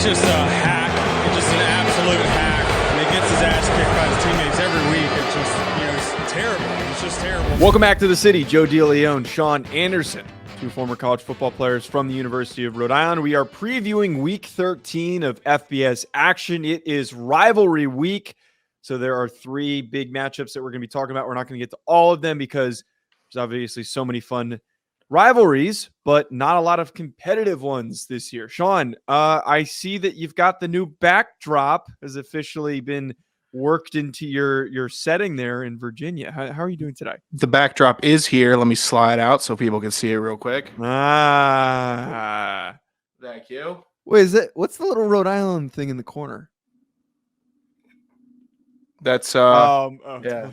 just a hack. He's just an absolute hack. And he gets his ass kicked by his teammates every week. It's just, it's terrible. It's just terrible. Welcome back to the city. Joe DeLeone, Sean Anderson, two former college football players from the University of Rhode Island. We are previewing week 13 of FBS action. It is rivalry week. So there are three big matchups that we're going to be talking about. We're not going to get to all of them because there's obviously so many fun rivalries, but not a lot of competitive ones this year. Sean, I see that you've got the new backdrop has officially been worked into your setting there in Virginia. How are you doing today? The backdrop is here. Let me slide out so people can see it real quick. Thank you. Wait, what's the little Rhode Island thing in the corner? That's Yeah. yeah.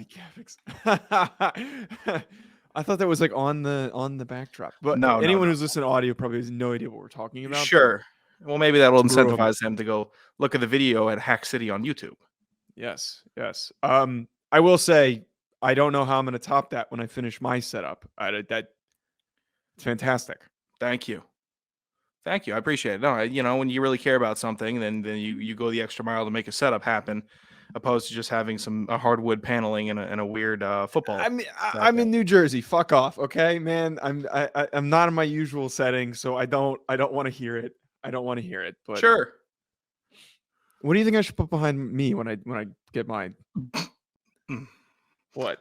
I thought that was like on the backdrop. But No, anyone who's listening to audio probably has no idea what we're talking about. Sure. Well, maybe that will Screw 'em. incentivize them to go look at the video at Hack City on YouTube. Yes. I will say I don't know how I'm going to top that when I finish my setup. That's fantastic. Thank you. I appreciate it. No, when you really care about something, then you go the extra mile to make a setup happen, opposed to just having some hardwood paneling and a weird football. I'm in New Jersey. Fuck off, okay, man. I'm not in my usual setting, so I don't want to hear it. But Sure. What do you think I should put behind me when I get mine? What?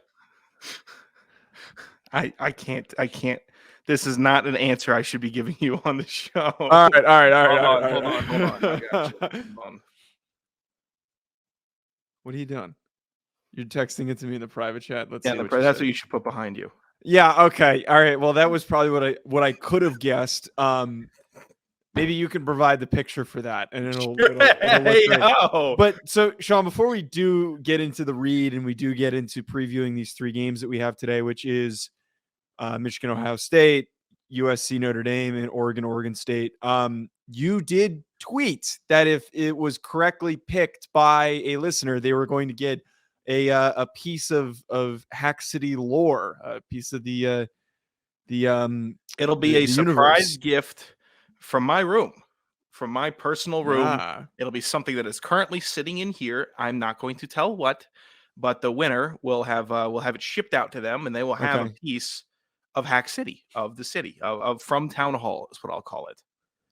I can't. This is not an answer I should be giving you on the show. All right. Hold on. I got you. Hold on. What are you doing? You're texting it to me in the private chat. Let's see. That's what you should put behind you. Yeah. Okay. All right. Well, that was probably what I could have guessed. Maybe you can provide the picture for that, and it'll look great. But so, Sean, before we do get into the read and we do get into previewing these three games that we have today, which is Michigan, Ohio State, USC, Notre Dame, and Oregon State, you did tweet that if it was correctly picked by a listener, they were going to get a piece of Hack City lore, a piece of the it'll be a surprise gift from my room, from my personal room. It'll be something that is currently sitting in here. I'm not going to tell what, but the winner will have it shipped out to them, and they will have a piece of Hack City, of the city, of from Town Hall is what I'll call it.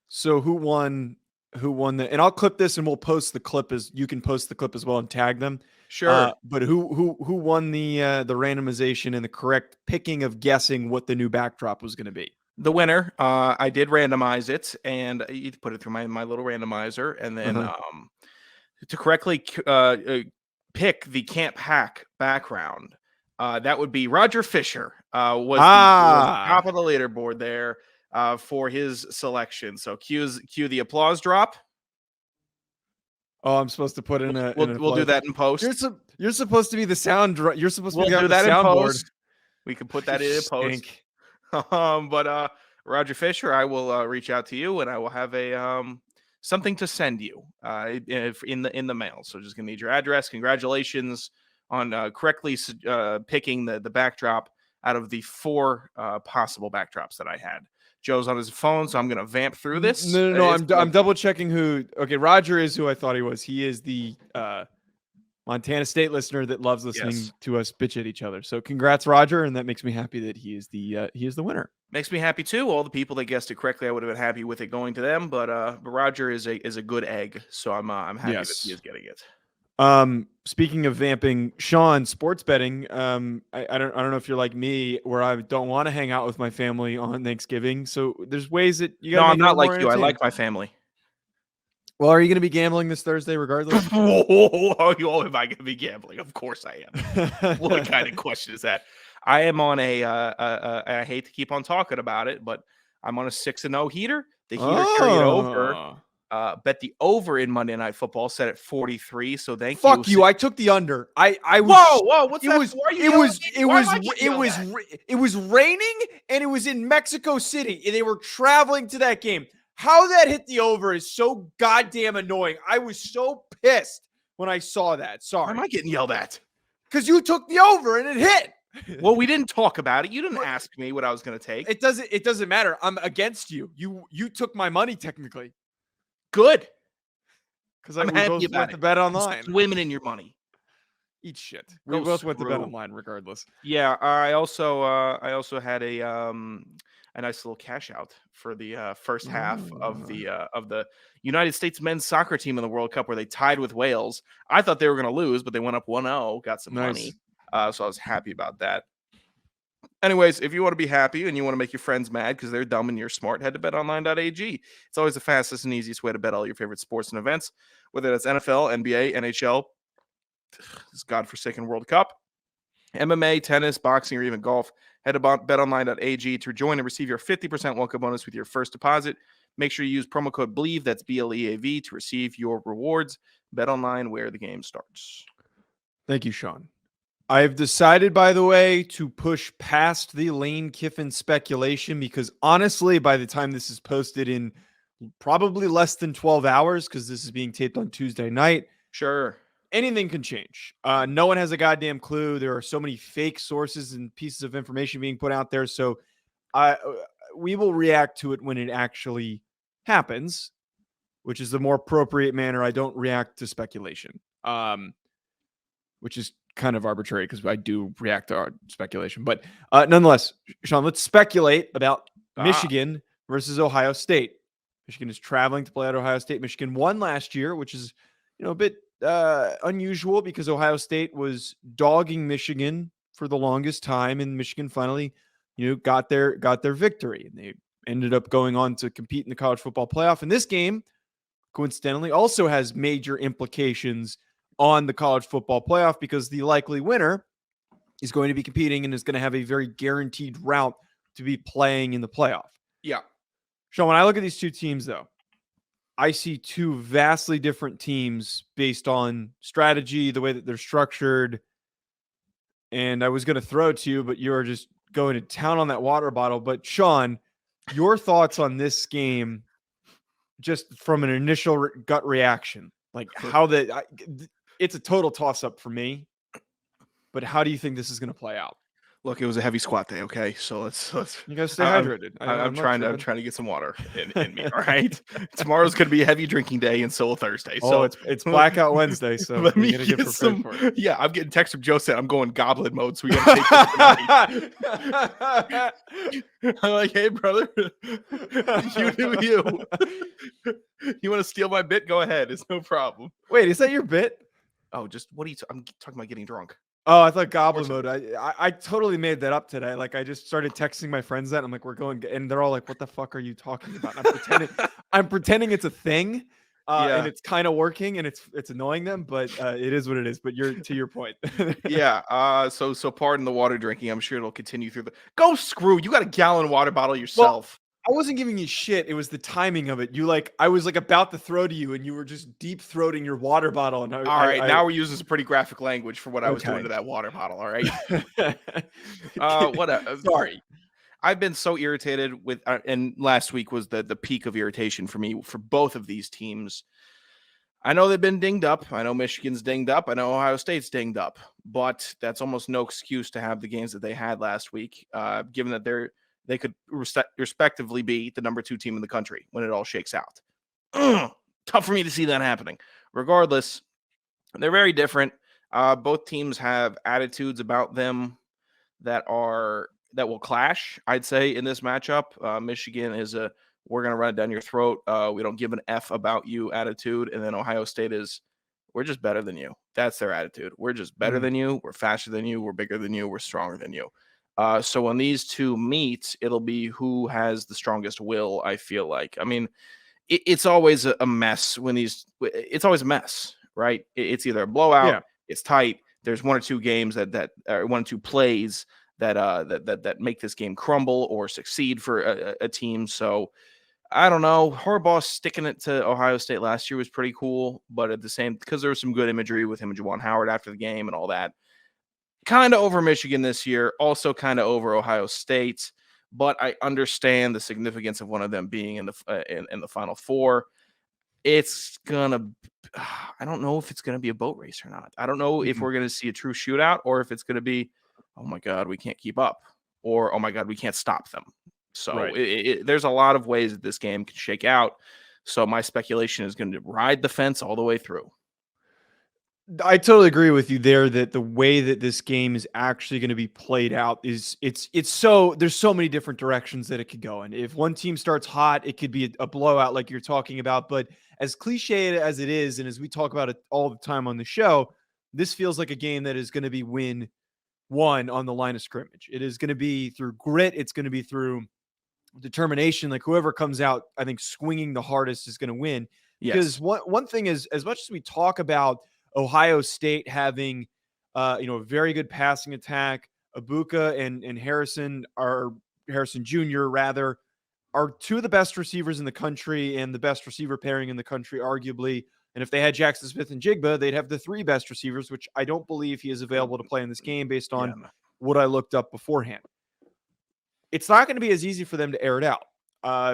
So who won the? And I'll clip this, and we'll post the clip you can post the clip as well and tag them. Sure. But who won the randomization and the correct picking of guessing what the new backdrop was going to be? The winner, I did randomize it, and you put it through my little randomizer, and then to correctly pick the Camp Hack background, that would be Roger Fisher. Was the top of the leaderboard there for his selection. So cue the applause drop. Oh, I'm supposed to put in a. We'll do that in post. You're supposed to be the sound. You're supposed to be do that in post. We can put that in post. But Roger Fisher, I will reach out to you, and I will have a something to send you in the mail. So just gonna need your address. Congratulations on correctly picking the backdrop out of the four possible backdrops that I had. Joe's on his phone, so I'm gonna vamp through this. No. I'm double checking who. Okay, Roger is who I thought he was. He is the Montana State listener that loves listening to us bitch at each other. So congrats, Roger, and that makes me happy that he is the winner. Makes me happy too. All the people that guessed it correctly, I would have been happy with it going to them. But Roger is a good egg, so I'm happy that he is getting it. Speaking of vamping, Sean, sports betting. I don't know if you're like me, where I don't want to hang out with my family on Thanksgiving. So there's ways that you got. No, I'm not like you. I like my family. Well, are you going to be gambling this Thursday regardless? Am I going to be gambling? Of course I am. What kind of question is that? I am on I hate to keep on talking about it, but I'm on a 6-0 heater. The heater carried over. Bet the over in Monday Night Football set at 43. So thank you. Fuck you. I took the under. I was. Whoa! What's that? It was raining and it was in Mexico City and they were traveling to that game. How that hit the over is so goddamn annoying. I was so pissed when I saw that. Sorry. Why am I getting yelled at? Because you took the over and it hit. Well, we didn't talk about it. You didn't ask me what I was going to take. It doesn't matter. I'm against you. You took my money technically. Good. Because I'm we happy both about went it. to Bet I'm Online. swimming in your money. Eat shit. Go We both went to Bet screw. Online regardless. Yeah, I also had a nice little cash out for the first half of the United States men's soccer team in the World Cup, where they tied with Wales. I thought they were going to lose, but they went up 1-0, got some money. So I was happy about that. Anyways, if you want to be happy and you want to make your friends mad because they're dumb and you're smart, head to betonline.ag. It's always the fastest and easiest way to bet all your favorite sports and events, whether that's NFL, NBA, NHL, this godforsaken World Cup, MMA, tennis, boxing, or even golf. Head to betonline.ag to join and receive your 50% welcome bonus with your first deposit. Make sure you use promo code BLEAV, that's BLEAV, to receive your rewards. BetOnline, where the game starts. Thank you, Sean. I've decided, by the way, to push past the Lane Kiffin speculation because honestly, by the time this is posted in probably less than 12 hours, because this is being taped on Tuesday night, Sure. anything can change. No one has a goddamn clue. There are so many fake sources and pieces of information being put out there. So we will react to it when it actually happens, which is the more appropriate manner. I don't react to speculation, which is kind of arbitrary because I do react to our speculation. But nonetheless, Sean, let's speculate about Michigan versus Ohio State. Michigan is traveling to play at Ohio State. Michigan won last year, which is, a bit unusual because Ohio State was dogging Michigan for the longest time, and Michigan finally, got their victory, and they ended up going on to compete in the college football playoff. And this game, coincidentally, also has major implications on the college football playoff because the likely winner is going to be competing and is going to have a very guaranteed route to be playing in the playoff. Yeah. Sean, when I look at these two teams, though, I see two vastly different teams based on strategy, the way that they're structured. And I was going to throw it to you, but you are just going to town on that water bottle. But Sean, your thoughts on this game, just from an initial gut reaction, like how it's a total toss up for me, but how do you think this is going to play out? Look, it was a heavy squat day. Okay, so let's you gotta stay hydrated. I'm trying to get some water in me. All right, tomorrow's gonna be a heavy drinking day until Thursday. So it's Blackout Wednesday. So let me get some. Yeah, I'm getting text from Joe saying I'm going goblet mode. So we gotta take this tonight. I'm like, hey brother, you do you. You want to steal my bit? Go ahead. It's no problem. Wait, is that your bit? Oh, just what are you? I'm talking about getting drunk. Oh, I thought goblin mode. I totally made that up today. Like I just started texting my friends that I'm like, we're going, and they're all like, "What the fuck are you talking about?" And I'm pretending it's a thing, and it's kind of working, and it's annoying them, but it is what it is. But to your point. Yeah. So pardon the water drinking. I'm sure it'll continue through the. Go screw. You got a gallon water bottle yourself. I wasn't giving you shit. It was the timing of it. I was like about to throw to you, and you were just deep throating your water bottle. And all right, now we're using some pretty graphic language for what I was doing to that water bottle. All right. Whatever. Sorry. I've been so irritated with, and last week was the peak of irritation for me for both of these teams. I know they've been dinged up. I know Michigan's dinged up. I know Ohio State's dinged up, but that's almost no excuse to have the games that they had last week, given that they could respectively be the number 2 team in the country when it all shakes out. Tough for me to see that happening. Regardless, they're very different. Both teams have attitudes about them that will clash, I'd say, in this matchup. Michigan is we're going to run it down your throat. We don't give an F about you attitude. And then Ohio State is, we're just better than you. That's their attitude. We're just better than you. We're faster than you. We're bigger than you. We're stronger than you. So when these two meet, it'll be who has the strongest will, I feel like. I mean, it's always a mess it's always a mess, right? It's either a blowout, it's tight. There's one or two games that one or two plays that make this game crumble or succeed for a team. So I don't know. Harbaugh sticking it to Ohio State last year was pretty cool, but at the same, because there was some good imagery with him and Juwan Howard after the game and all that. Kind of over Michigan this year, also kind of over Ohio State, but I understand the significance of one of them being in the Final Four. It's gonna, I don't know if it's gonna be a boat race or not. I don't know if we're gonna see a true shootout or if it's gonna be, oh my God, we can't keep up, or oh my God, we can't stop them. So there's a lot of ways that this game can shake out. So my speculation is going to ride the fence all the way through. I totally agree with you there that the way that this game is actually going to be played out is it's so there's so many different directions that it could go in. If one team starts hot, it could be a blowout like you're talking about. But as cliche as it is, and as we talk about it all the time on the show, this feels like a game that is going to be win one on the line of scrimmage. It is going to be through grit. It's going to be through determination. Like whoever comes out, I think swinging the hardest is going to win. Because one thing is, as much as we talk about Ohio State having, a very good passing attack, Ibuka and Harrison Jr. rather are two of the best receivers in the country and the best receiver pairing in the country, arguably. And if they had Jackson Smith and Jigba, they'd have the three best receivers, which I don't believe he is available to play in this game based on what I looked up beforehand. It's not going to be as easy for them to air it out.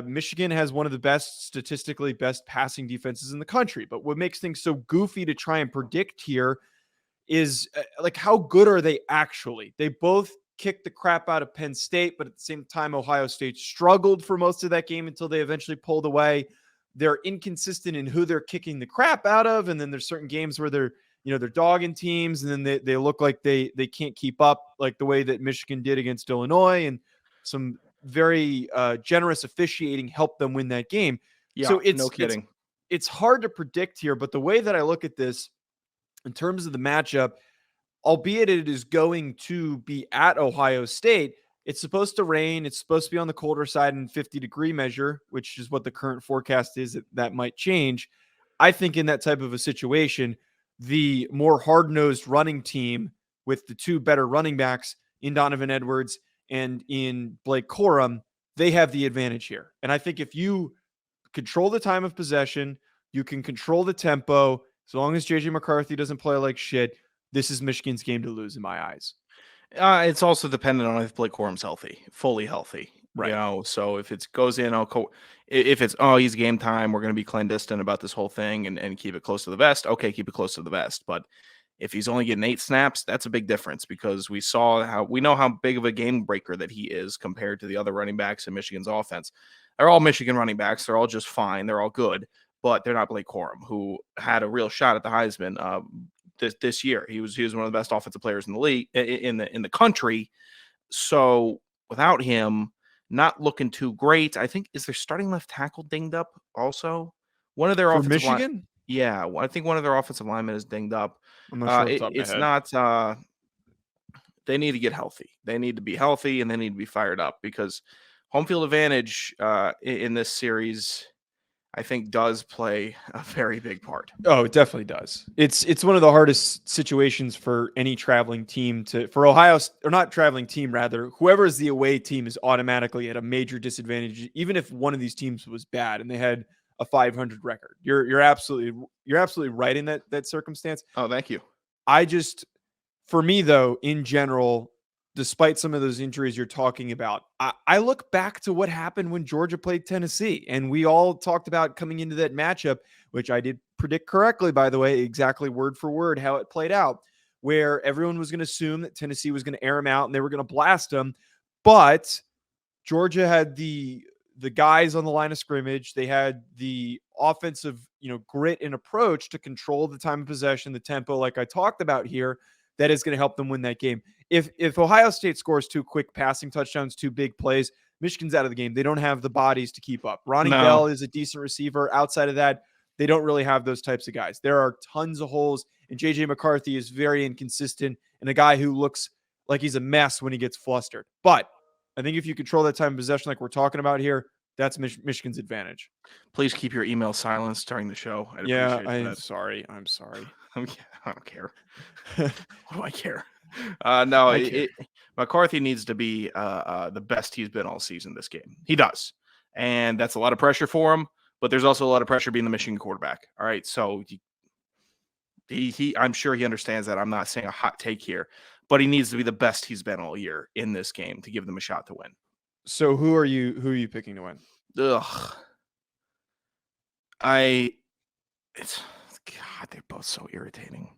Michigan has one of the statistically best passing defenses in the country. But what makes things so goofy to try and predict here is like, how good are they actually? They both kicked the crap out of Penn State, but at the same time, Ohio State struggled for most of that game until they eventually pulled away. They're inconsistent in who they're kicking the crap out of. And then there's certain games where they're dogging teams, and then they look like they can't keep up, like the way that Michigan did against DeLeone, and some very generous officiating helped them win that game. Yeah, so it's no kidding. It's hard to predict here, but the way that I look at this in terms of the matchup, albeit it is going to be at Ohio State, it's supposed to rain. It's supposed to be on the colder side in 50-degree measure, which is what the current forecast is. That might change. I think in that type of a situation, the more hard-nosed running team with the two better running backs in Donovan Edwards and in Blake Corum, they have the advantage here. And I think if you control the time of possession, you can control the tempo, as long as JJ McCarthy doesn't play like shit, this is Michigan's game to lose in my eyes. It's also dependent on if Blake Corum's fully healthy. Right. So if it goes in, if it's, he's game time, we're going to be clandestine about this whole thing and keep it close to the vest. Okay, keep it close to the vest. But if he's only getting 8 snaps, that's a big difference, because we know how big of a game breaker that he is compared to the other running backs in Michigan's offense. They're all Michigan running backs. They're all just fine. They're all good, but they're not Blake Corum, who had a real shot at the Heisman this year. He was one of the best offensive players in the league, in the country. So without him, not looking too great. I think, is their starting left tackle dinged up also? One of their offensive Michigan? Yeah, I think one of their offensive linemen is dinged up. I'm not sure. It's not. They need to get healthy. They need to be healthy, and they need to be fired up, because home field advantage in this series, I think, does play a very big part. Oh, it definitely does. It's one of the hardest situations for any traveling team for Ohio, or not traveling team, rather, whoever is the away team is automatically at a major disadvantage, even if one of these teams was bad and they had a 500 record. You're absolutely right in that circumstance. Oh, thank you. For me though, in general, despite some of those injuries you're talking about, I look back to what happened when Georgia played Tennessee, and we all talked about coming into that matchup, which I did predict correctly, by the way, exactly word for word how it played out, where everyone was going to assume that Tennessee was going to air them out and they were going to blast them, but Georgia had the guys on the line of scrimmage. They had the offensive, grit and approach to control the time of possession, the tempo, like I talked about here, that is going to help them win that game. If Ohio State scores 2 quick passing touchdowns, 2 big plays, Michigan's out of the game. They don't have the bodies to keep up. Ronnie Bell is a decent receiver. Outside of that, they don't really have those types of guys. There are tons of holes, and JJ McCarthy is very inconsistent and a guy who looks like he's a mess when he gets flustered. But I think if you control that time of possession like we're talking about here, that's Michigan's advantage. Please keep your email silenced during the show. I'm sorry. I don't care. What do I care? No, McCarthy needs to be the best he's been all season this game. He does. And that's a lot of pressure for him, but there's also a lot of pressure being the Michigan quarterback. All right. So I'm sure he understands that. I'm not saying a hot take here, but he needs to be the best he's been all year in this game to give them a shot to win. So who are you picking to win? God, they're both so irritating.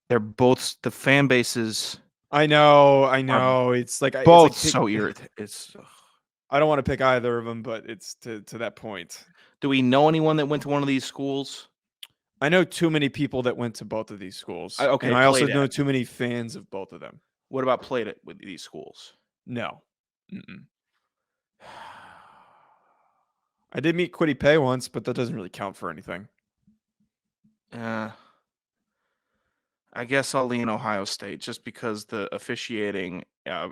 They're both, the fan bases. I know. It's like both so irritating. I don't want to pick either of them, but it's to that point. Do we know anyone that went to one of these schools? I know too many people that went to both of these schools. Okay, and I also played know at. too many fans of both of them. What about played it with these schools? No. Mm-mm. I did meet Quiddy Pay once, but that doesn't really count for anything. I guess I'll lean Ohio State just because the officiating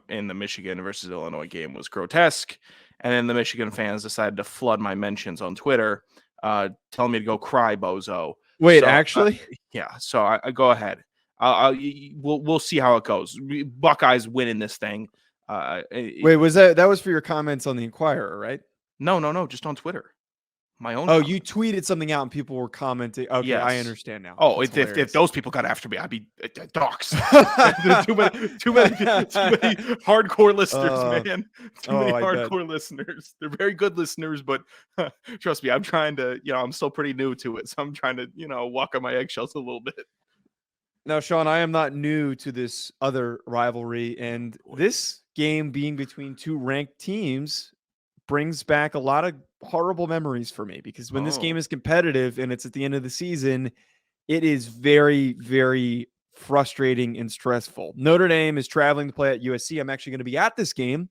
in the Michigan versus Illinois game was grotesque. And then the Michigan fans decided to flood my mentions on Twitter, telling me to go cry, bozo. Wait, So, actually? yeah. So I go ahead. We'll see how it goes. Buckeyes winning this thing. Wait, was that was for your comments on the Inquirer, right? No, just on Twitter. My own. Oh, comments. you tweeted something out and people were commenting. Okay, Yes. I understand now. Oh, if those people got after me, I'd be doxxed. too many hardcore listeners, man. Too many hardcore listeners. They're very good listeners, but trust me, I'm trying to, I'm still pretty new to it, so I'm trying to, walk on my eggshells a little bit. Now, Sean, I am not new to this other rivalry, and this game being between two ranked teams brings back a lot of horrible memories for me, because when this game is competitive and it's at the end of the season, it is very, very frustrating and stressful. Notre Dame is traveling to play at USC. I'm actually going to be at this game,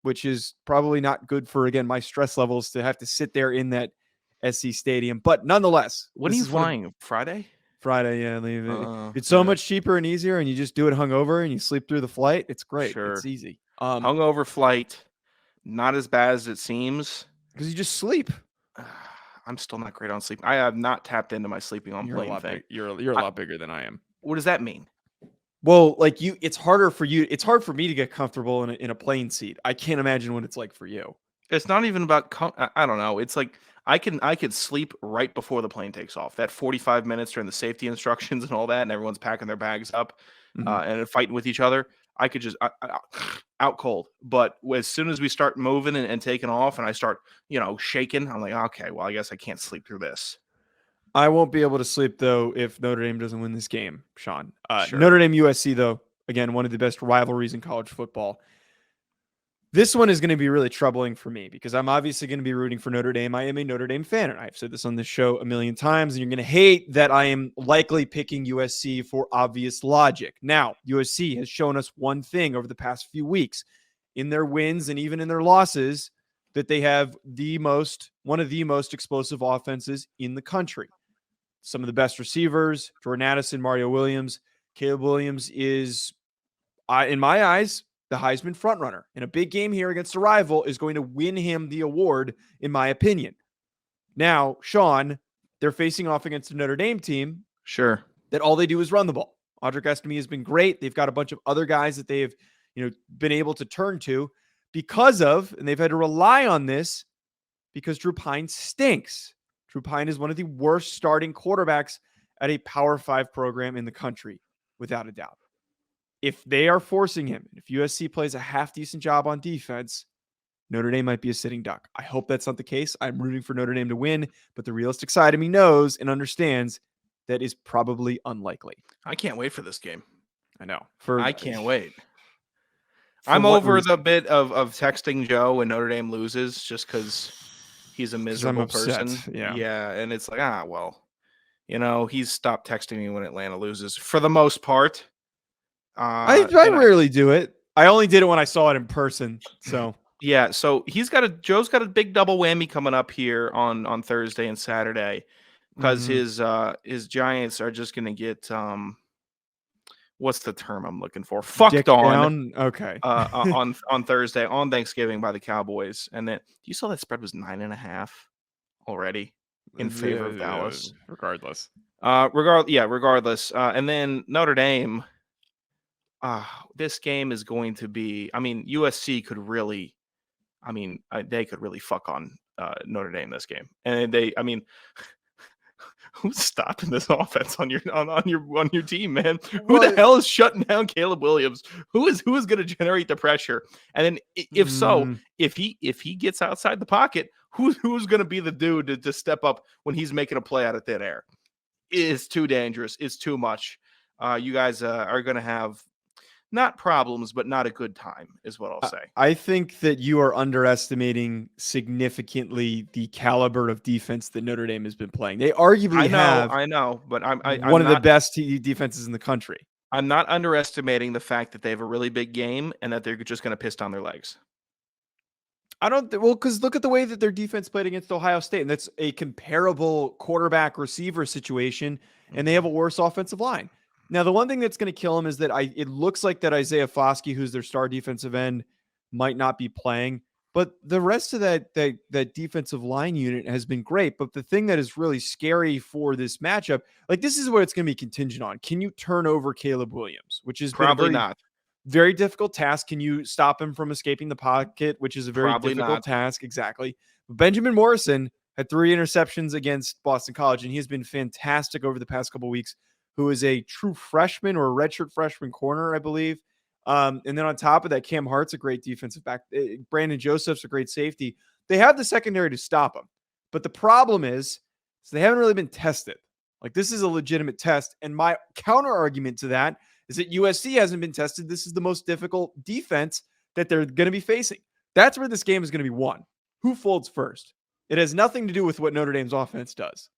which is probably not good for, again, my stress levels to have to sit there in that SC stadium. But nonetheless, when are you flying? Friday? Friday, yeah. Leave it. It's so much cheaper and easier, and you just do it hungover and you sleep through the flight. It's great. Sure. It's easy. Hungover flight, not as bad as it seems. Because you just sleep. I'm still not great on sleep. I have not tapped into my sleeping on plane thing. You're a lot bigger than I am. What does that mean? Well, like it's harder for you. It's hard for me to get comfortable in a plane seat. I can't imagine what it's like for you. It's not even about. I don't know. It's like I could sleep right before the plane takes off. That 45 minutes during the safety instructions and all that, and everyone's packing their bags up and fighting with each other. I could just out cold. But as soon as we start moving and taking off, and I start shaking, I'm like, okay, well, I guess I can't sleep through this. I won't be able to sleep though if Notre Dame doesn't win this game, Sean. Sure. Notre Dame USC though, again, one of the best rivalries in college football. This one is going to be really troubling for me because I'm obviously going to be rooting for Notre Dame. I am a Notre Dame fan, and I've said this on this show a million times, and you're going to hate that I am likely picking USC for obvious logic. Now, USC has shown us one thing over the past few weeks in their wins and even in their losses, that they have one of the most explosive offenses in the country. Some of the best receivers, Jordan Addison, Mario Williams. Caleb Williams is, in my eyes, the Heisman frontrunner. And a big game here against a rival is going to win him the award, in my opinion. Now, Sean, they're facing off against a Notre Dame team. Sure. That all they do is run the ball. Audric Estime has been great. They've got a bunch of other guys that they've been able to turn to and they've had to rely on this because Drew Pine stinks. Drew Pine is one of the worst starting quarterbacks at a Power 5 program in the country, without a doubt. If they are forcing him, if USC plays a half-decent job on defense, Notre Dame might be a sitting duck. I hope that's not the case. I'm rooting for Notre Dame to win, but the realistic side of me knows and understands that is probably unlikely. I can't wait for this game. I know. I can't wait. I'm over the bit of texting Joe when Notre Dame loses just because he's a miserable person. Yeah, and it's like, he's stopped texting me when Atlanta loses for the most part. I rarely do it. I only did it when I saw it in person. So yeah, so Joe's got a big double whammy coming up here on Thursday and Saturday because his Giants are just gonna get what's the term I'm looking for? Fucked on. Okay. on Thursday on Thanksgiving by the Cowboys, and then you saw that spread was 9.5 already in favor of Dallas. Regardless. Regardless. And then Notre Dame. This game is going to be. I mean, USC could really. I mean, they could really fuck on Notre Dame this game, and who's stopping this offense on your team, man? Who the hell is shutting down Caleb Williams? Who is going to generate the pressure? And then if he gets outside the pocket, who's going to be the dude to step up when he's making a play out of thin air? It is too dangerous. It's too much. You guys are going to have not problems, but not a good time, is what I'll say. I think that you are underestimating significantly the caliber of defense that Notre Dame has been playing. They arguably I know, but I'm one of the not, best defenses in the country. I'm not underestimating the fact that they have a really big game and that they're just going to piss down their legs. I don't well, because look at the way that their defense played against Ohio State, and that's a comparable quarterback receiver situation, and they have a worse offensive line. Now, the one thing that's going to kill them is that it looks like that Isaiah Foskey, who's their star defensive end, might not be playing, but the rest of that defensive line unit has been great. But the thing that is really scary for this matchup, like this is what it's going to be contingent on. Can you turn over Caleb Williams, which is Probably not. Very difficult task. Can you stop him from escaping the pocket, which is a very difficult task? Exactly. Benjamin Morrison had 3 interceptions against Boston College, and he has been fantastic over the past couple of weeks, who is a true freshman or a redshirt freshman corner, I believe. And then on top of that, Cam Hart's a great defensive back. Brandon Joseph's a great safety. They have the secondary to stop him. But the problem is they haven't really been tested. Like, this is a legitimate test. And my counter argument to that is that USC hasn't been tested. This is the most difficult defense that they're going to be facing. That's where this game is going to be won. Who folds first? It has nothing to do with what Notre Dame's offense does.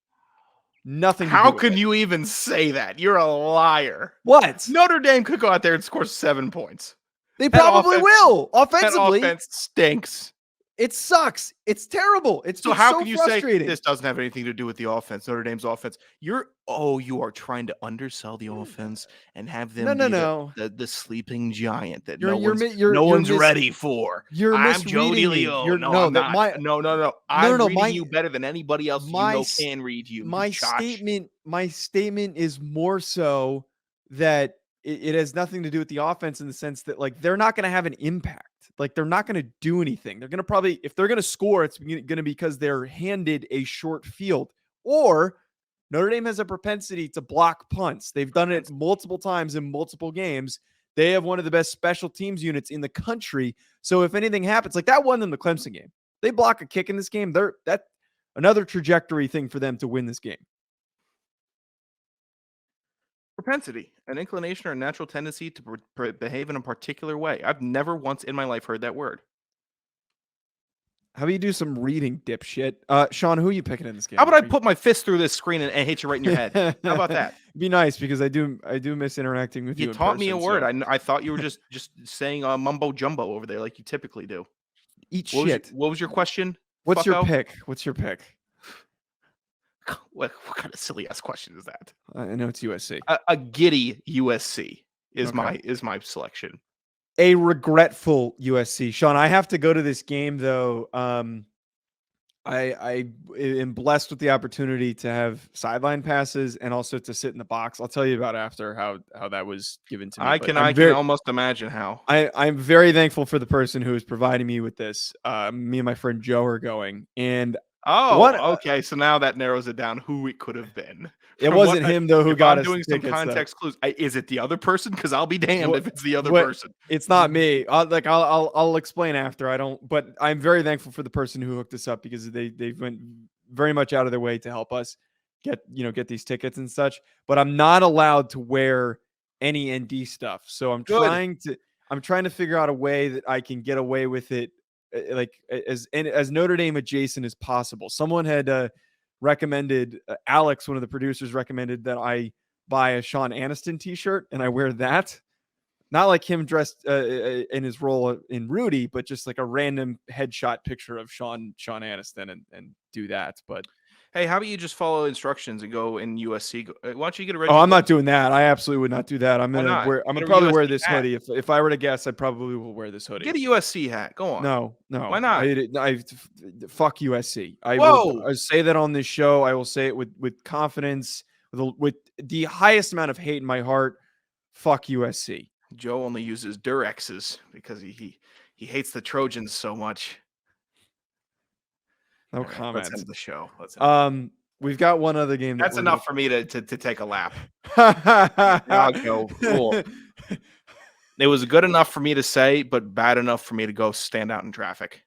Nothing. How can you even say that? You're a liar. What? Notre Dame could go out there and score 7 points. They probably will. Offensively, that offense stinks. It sucks. It's terrible. It's so how can you say frustrating. This doesn't have anything to do with the offense, Notre Dame's offense? You are trying to undersell the offense and have them the sleeping giant that no one's ready for. I'm Joe DeLeone. I'm not. I'm reading you better than anybody else can read you. My statement is more so that it has nothing to do with the offense in the sense that, like, they're not going to have an impact. Like, they're not going to do anything. They're going to probably, if they're going to score, it's going to be because they're handed a short field, or Notre Dame has a propensity to block punts. They've done it multiple times in multiple games. They have one of the best special teams units in the country. So if anything happens, like that one in the Clemson game, they block a kick in this game. That's another trajectory thing for them to win this game. Propensity, an inclination or a natural tendency to behave in a particular way. I've never once in my life heard that word. How about you do some reading, dipshit? Sean, who are you picking in this game? How about I put my fist through this screen and hit you right in your head? How about that? Be nice, because I do miss interacting with you. You taught me a word. I thought you were just saying mumbo jumbo over there like you typically do. Eat shit. What was your question? What's your pick? What's your pick? What kind of silly ass question is that? I know it's USC. A giddy USC is my selection. A regretful USC. Sean, I have to go to this game though. I am blessed with the opportunity to have sideline passes and also to sit in the box. I'll tell you about after how that was given to me. I can almost imagine how. I'm very thankful for the person who is providing me with this. Me and my friend Joe are going, and okay. So now that narrows it down who it could have been. It wasn't him though who got us doing tickets, some context clues. Is it the other person? Because I'll be damned if it's the other person. It's not me. I'll explain after. But I'm very thankful for the person who hooked us up, because they went very much out of their way to help us get these tickets and such. But I'm not allowed to wear any ND stuff, so I'm trying to figure out a way that I can get away with it, like as Notre Dame adjacent as possible. Someone had recommended, Alex, one of the producers, recommended that I buy a Sean Aniston t-shirt and I wear that, not like him dressed in his role in Rudy, but just like a random headshot picture of Sean Aniston and do that. But hey, how about you just follow instructions and go in USC? Why don't you get a register? Oh, I'm not doing that. I absolutely would not do that. I'm gonna probably wear this hoodie. If I were to guess, I probably will wear this hoodie. Get a USC hat. Go on. No. Why not? Fuck USC. I will say that on this show. I will say it with confidence, with the highest amount of hate in my heart. Fuck USC. Joe only uses Durexes because he hates the Trojans so much. No comments. Let's end the show. We've got one other game. That's enough for me to take a lap. I'll go. Cool. It was good enough for me to say, but bad enough for me to go stand out in traffic.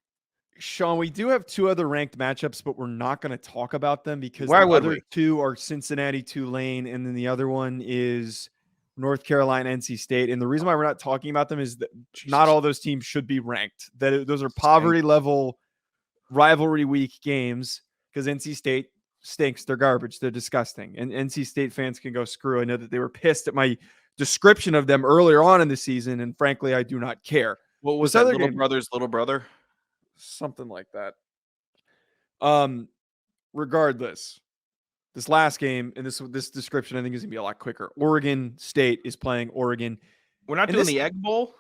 Sean, we do have 2 other ranked matchups, but we're not going to talk about them because the other 2 are Cincinnati, Tulane, and then the other one is North Carolina, NC State. And the reason why we're not talking about them is that not all those teams should be ranked. That those are poverty level rivalry week games because NC State stinks. They're garbage. They're disgusting. And NC State fans can go screw. I know that they were pissed at my description of them earlier on in the season. And frankly, I do not care. What was that? Little brother's little brother? Something like that. Regardless, this last game and this description I think is gonna be a lot quicker. Oregon State is playing Oregon. We're not doing the Egg Bowl,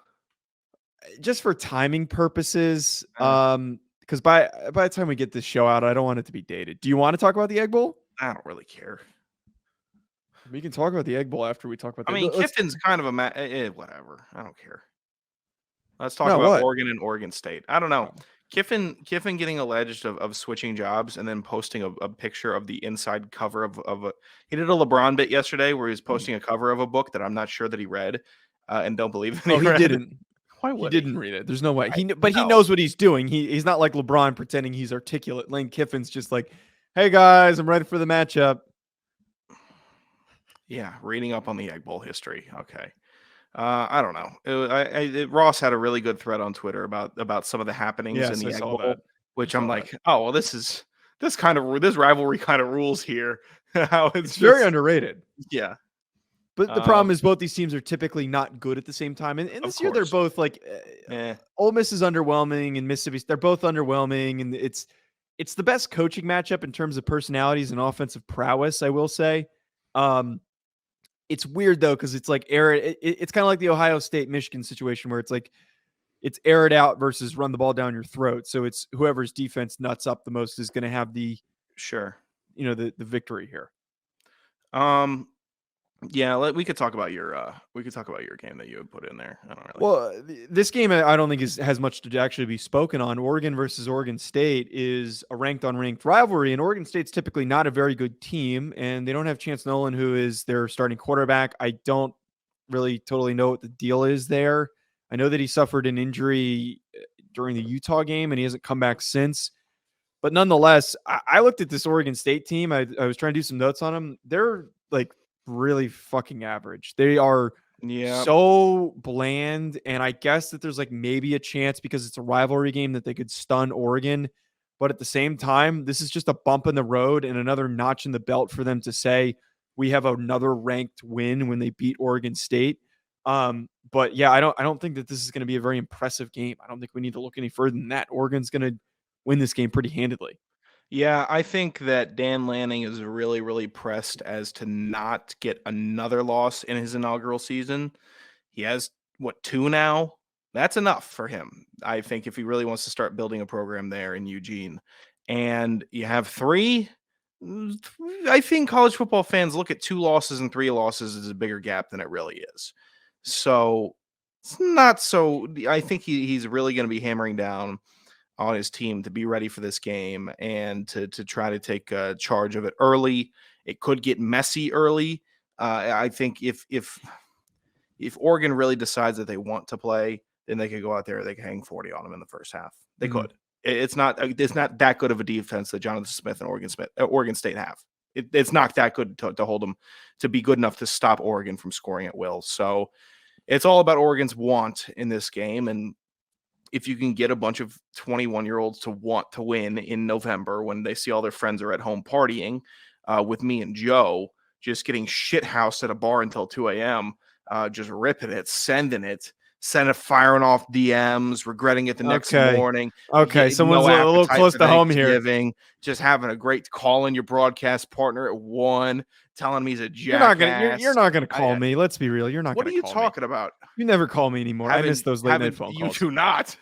just for timing purposes. Because by the time we get this show out, I don't want it to be dated. Do you want to talk about the Egg Bowl? I don't really care. We can talk about the Egg Bowl after we talk about. I mean, Kiffin's kind of a whatever. I don't care. Let's talk about Oregon and Oregon State. I don't know. Kiffin getting alleged of switching jobs and then posting a picture of the inside cover of a. He did a LeBron bit yesterday where he was posting a cover of a book that I'm not sure that he read and don't believe that he didn't. Why would he didn't read it? There's no way. He knows what he's doing. He's not like LeBron pretending he's articulate. Lane Kiffin's just like, hey guys, I'm ready for the matchup. Yeah, reading up on the Egg Bowl history. Okay. I don't know. Ross had a really good thread on Twitter about some of the happenings in the Egg Bowl, which I'm like, oh well, this rivalry kind of rules here. How it's very underrated. Yeah, but the problem is both these teams are typically not good at the same time, and this year they're both like, Ole Miss is underwhelming, and Mississippi they're both underwhelming, and it's the best coaching matchup in terms of personalities and offensive prowess, I will say. It's weird though, because it's like it's kind of like the Ohio State Michigan situation where it's like it's air it out versus run the ball down your throat. So it's whoever's defense nuts up the most is going to have the the victory here. Yeah, we could talk about your game that you would put in there. I don't really. Well, this game I don't think has much to actually be spoken on. Oregon versus Oregon State is a ranked on ranked rivalry, and Oregon State's typically not a very good team, and they don't have Chance Nolan, who is their starting quarterback. I don't really totally know what the deal is there. I know that he suffered an injury during the Utah game, and he hasn't come back since. But nonetheless, I looked at this Oregon State team. I was trying to do some notes on them. They're like really fucking average. They are so bland, and I guess that there's like maybe a chance because it's a rivalry game that they could stun Oregon, but at the same time this is just a bump in the road and another notch in the belt for them to say we have another ranked win when they beat Oregon State. But yeah, I don't think that this is going to be a very impressive game. I don't think we need to look any further than that. Oregon's going to win this game pretty handedly. Yeah, I think that Dan Lanning is really, really pressed as to not get another loss in his inaugural season. He has, 2 now? That's enough for him, I think, if he really wants to start building a program there in Eugene. And you have 3. I think college football fans look at 2 losses and 3 losses as a bigger gap than it really is. So it's not so. I think he's really going to be hammering down on his team to be ready for this game and to try to take charge of it early. It could get messy early. I think if Oregon really decides that they want to play, then they could go out there. They can hang 40 on them in the first half. They could. It's not that good of a defense that Jonathan Smith and Oregon State have. It's not that good to hold them to be good enough to stop Oregon from scoring at will. So it's all about Oregon's want in this game. And if you can get a bunch of 21-year-olds to want to win in November when they see all their friends are at home partying with me and Joe, just getting shithoused at a bar until 2 a.m., just ripping it, sending it, firing off DMs, regretting it the next morning. Okay, someone's a little close to home here. Just having a great call in your broadcast partner at 1, telling me he's a jackass. You're not gonna call me. Let's be real. You're not. What are you talking about? You never call me anymore. I miss those late night phone calls. You do not.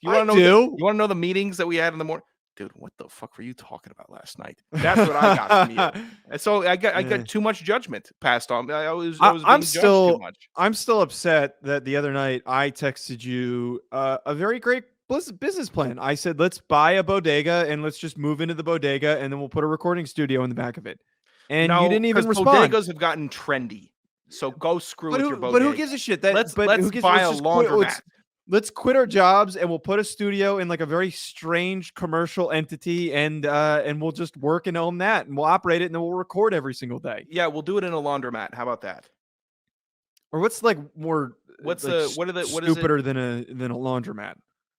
You want to know the meetings that we had in the morning? Dude, what the fuck were you talking about last night? That's what I got from you. And so I got too much judgment passed on. I'm still upset that the other night I texted you a very great business plan. I said, let's buy a bodega and let's just move into the bodega and then we'll put a recording studio in the back of it. And you didn't even respond. Bodegas have gotten trendy. So go screw with your bodega. But who gives a shit? Let's buy a laundromat. Let's quit our jobs and we'll put a studio in like a very strange commercial entity and we'll just work and own that and we'll operate it and then we'll record every single day. Yeah, we'll do it in a laundromat. How about that? Or what's like more What's like what is it? stupider than a laundromat?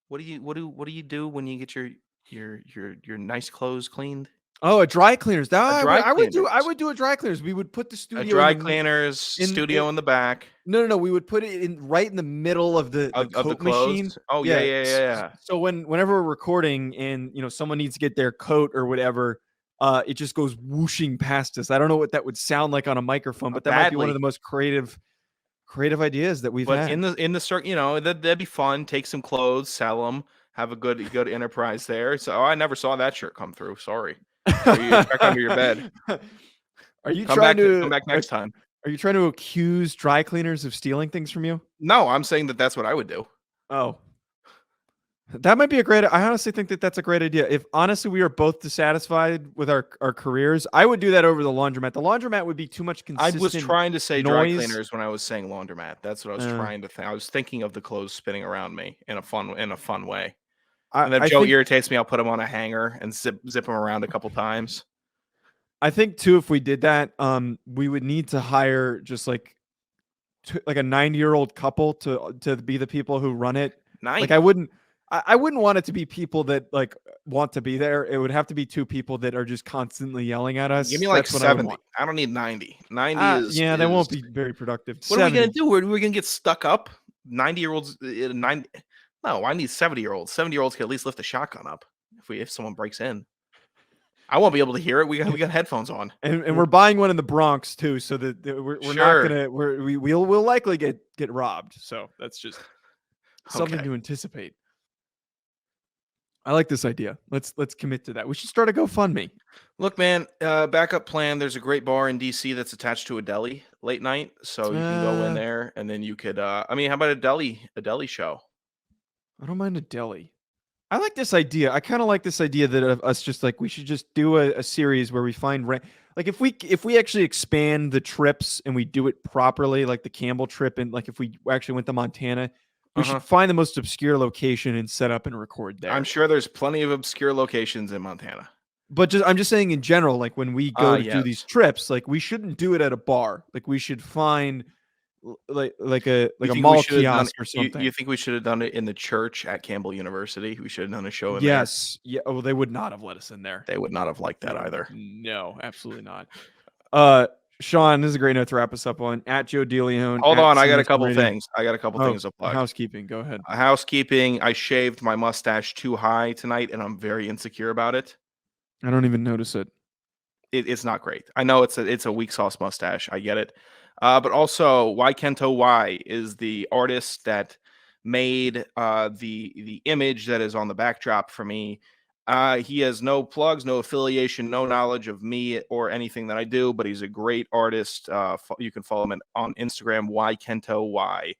What do you do when you get your nice clothes cleaned? Oh, a dry cleaners. That A dry I would cleaners. do a dry cleaners. We would put the A studio dry cleaners in studio in the back no. We would put it in right in the middle of the of the coat machine. clothes. Oh yeah, Yeah. yeah, yeah, yeah. So whenever we're recording and someone needs to get their coat or whatever, it just goes whooshing past us. I don't know what that would sound like on a microphone, but that might be one of the most creative ideas that we've But had. in the circle, that'd be fun. Take some clothes, sell them, have a good enterprise there. So I never saw that shirt come through. Sorry. Check under your bed. Are you Come back next time. Are you trying to accuse dry cleaners of stealing things from you? No, I'm saying that's what I would do. Oh, that might be I honestly think that that's a great idea. If honestly we are both dissatisfied with our careers, I would do that over the laundromat. The laundromat would be too much I consistent was trying to say dry noise. cleaners when I was saying laundromat. That's what I was trying to think. I was thinking of the clothes spinning around me in a fun way. And if Joe irritates me, I'll put him on a hanger and zip him around a couple times. I think too, if we did that, we would need to hire just like a 90-year-old couple to be the people who run it. Like I wouldn't want it to be people that like want to be there. It would have to be two people that are just constantly yelling at us. Give me like 70. I don't need 90. 90 is they won't be very productive. What 70. Are we gonna do? We're gonna get stuck up. 90-year-olds. 90. No, I need 70-year-olds. 70-year-olds can at least lift the shotgun up if someone breaks in. I won't be able to hear it. We got headphones on, and we're buying one in the Bronx too, so that we're not gonna we'll likely get robbed. So that's just something to anticipate. I like this idea. Let's commit to that. We should start a GoFundMe. Look, man, backup plan. There's a great bar in DC that's attached to a deli late night, so you can go in there, and then you could. How about a deli show? I don't mind a deli. I like this idea. I kind of like this idea that of us just like we should just do a series where we find like if we actually expand the trips and we do it properly, like the Campbell trip, and like if we actually went to Montana, we should find the most obscure location and set up and record there. I'm sure there's plenty of obscure locations in Montana. But I'm just saying in general, like when we go to do these trips, like we shouldn't do it at a bar. Like we should find like a mall kiosk or something. You think we should have done it in the church at Campbell University? We should have done a show in there. Yeah. Oh, they would not have let us in there. They would not have liked that either. No, absolutely not. Sean, this is a great note to wrap us up on. At Joe DeLeone. Hold on, I got a couple things. Things to plug. Housekeeping. Go ahead. Housekeeping. I shaved my mustache too high tonight, and I'm very insecure about it. I don't even notice it. It's not great. I know it's a weak sauce mustache. I get it. But also, Y Kento Y is the artist that made the image that is on the backdrop for me. He has no plugs, no affiliation, no knowledge of me or anything that I do, but he's a great artist. You can follow him on Instagram, Y Kento Y.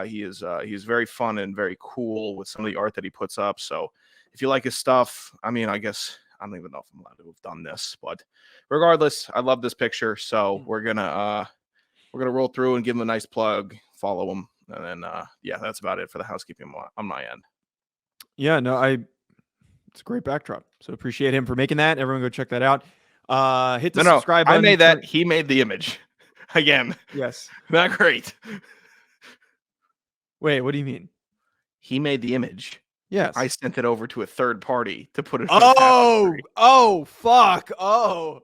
He's very fun and very cool with some of the art that he puts up. So if you like his stuff, I guess I don't even know if I'm allowed to have done this, but regardless, I love this picture. So we're gonna roll through and give him a nice plug, follow him, and then that's about it for the housekeeping on my end. Yeah, no, it's a great backdrop. So appreciate him for making that. Everyone go check that out. Hit the subscribe button. I made that. He made the image. Again. Yes. Not great. Wait, what do you mean? He made the image. Yes. I sent it over to a third party to put it. Oh, fuck. Oh.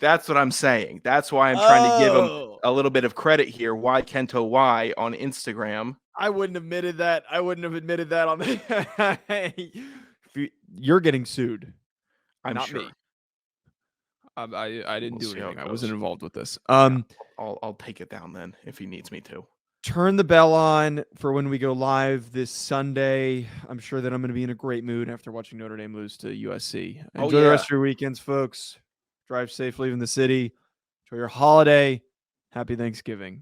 That's what I'm saying. That's why I'm trying to give him a little bit of credit here. Y Kento Y on Instagram. I wouldn't have admitted that. On the You're getting sued. I'm not sure. Me. I didn't do anything. I wasn't involved with this. I'll take it down then if he needs me to. Turn the bell on for when we go live this Sunday. I'm sure that I'm going to be in a great mood after watching Notre Dame lose to USC. Enjoy the rest of your weekends, folks. Drive safe leaving the city. Enjoy your holiday. Happy Thanksgiving.